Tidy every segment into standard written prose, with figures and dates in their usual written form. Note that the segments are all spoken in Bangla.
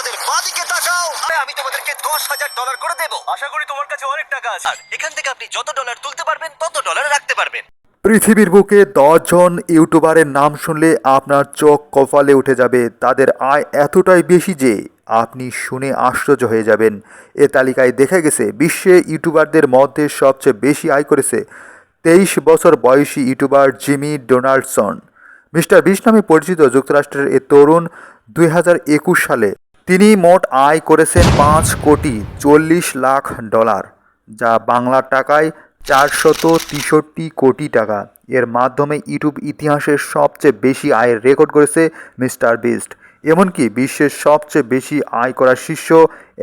আমাদের বাদিকে তাকাও, আমি তোমাদেরকে $10,000 করে দেব। আশা করি তোমার কাছে অনেক টাকা আছে। আর এখান থেকে আপনি যত ডলার তুলতে পারবেন তত ডলার রাখতে পারবেন। পৃথিবীর বুকে 10 জন ইউটিউবারের নাম শুনলে আপনার চোখ কপালে উঠে যাবে। তাদের আয় এতটাই বেশি যে আপনি শুনে আশ্চর্য হয়ে যাবেন। এ তালিকায় দেখা গেছে বিশ্বে ইউটিউবারদের মধ্যে সবচেয়ে বেশি আয় করেছে 23 বছর বয়সী YouTuber Jimmy Donaldson. Mister beast নামে পরিচিত যুক্তরাষ্ট্রের এ তরুণ 2021 সালে তিনি মোট আয় করেছেন $5,40,00,000, যা বাংলা টাকায় 463 কোটি টাকা। এর মাধ্যমে ইউটিউব ইতিহাসের সবচেয়ে বেশি আয়ের রেকর্ড করেছে মিস্টার বিস্ট। এমনকি বিশ্বের সবচেয়ে বেশি আয় করা শীর্ষ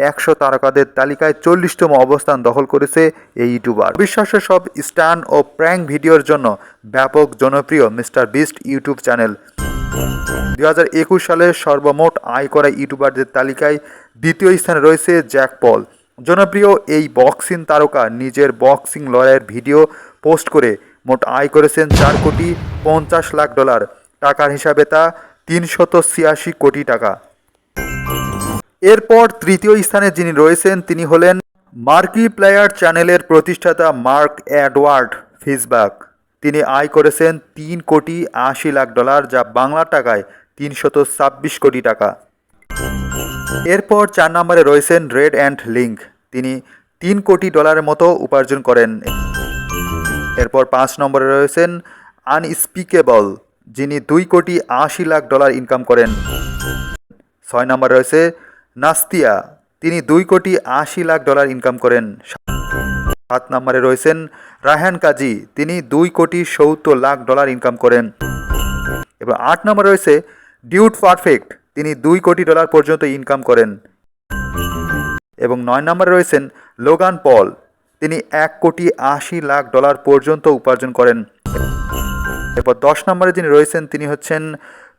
100 তারকাদের তালিকায় 40তম অবস্থান দখল করেছে এই ইউটিউবার। বিশ্বাসের সব স্টান ও প্র্যাঙ্ক ভিডিওর জন্য ব্যাপক জনপ্রিয় মিস্টার বিস্ট ইউটিউব চ্যানেল 2021 সালে সর্বমোট আয় করা ইউটিউবারদের তালিকায় দ্বিতীয় স্থানে রয়েছে জ্যাক পল। জনপ্রিয় এই বক্সিং তারকা নিজের বক্সিং লড়াইয়ের ভিডিও পোস্ট করে মোট আয় করেছেন $4,50,00,000। টাকার হিসাবে তা 386 কোটি টাকা। এরপর তৃতীয় স্থানে যিনি রয়েছেন তিনি হলেন মার্কি প্লেয়ার চ্যানেলের প্রতিষ্ঠাতা মার্ক এডওয়ার্ড ফিসবাক। তিনি আয় করেছেন $3,80,00,000, যা বাংলা টাকায় 326 কোটি টাকা। এরপর 4 নম্বরে রয়েছেন রেড অ্যান্ড লিঙ্ক। তিনি $3 কোটি মতো উপার্জন করেন। এরপর 5 নম্বরে রয়েছেন আনস্পিকেবল, যিনি $2,80,00,000 ইনকাম করেন। 6 নম্বরে রয়েছে নাস্তিয়া, তিনি $2,80,00,000 ইনকাম করেন। 7 নম্বরে রয়েছেন রায়হান কাজী, তিনি $2,70,00,000 ইনকাম করেন। এবার 8 নম্বরে রয়েছে ডিউড পারফেক্ট, তিনি $2 কোটি পর্যন্ত ইনকাম করেন। এবং 9 নম্বরে রয়েছেন লোগান পল, তিনি $1,80,00,000 পর্যন্ত উপার্জন করেন। এরপর 10 নম্বরে যিনি রয়েছেন তিনি হচ্ছেন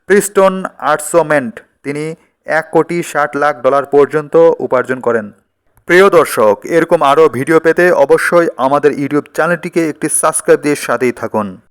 প্রিস্টন আর্টসমেন্ট, তিনি $1,60,00,000 পর্যন্ত উপার্জন করেন। প্রিয় দর্শক, এরকম আরও ভিডিও পেতে অবশ্যই আমাদের ইউটিউব চ্যানেলটিকে একটি সাবস্ক্রাইব দিয়ে সাথেই থাকুন।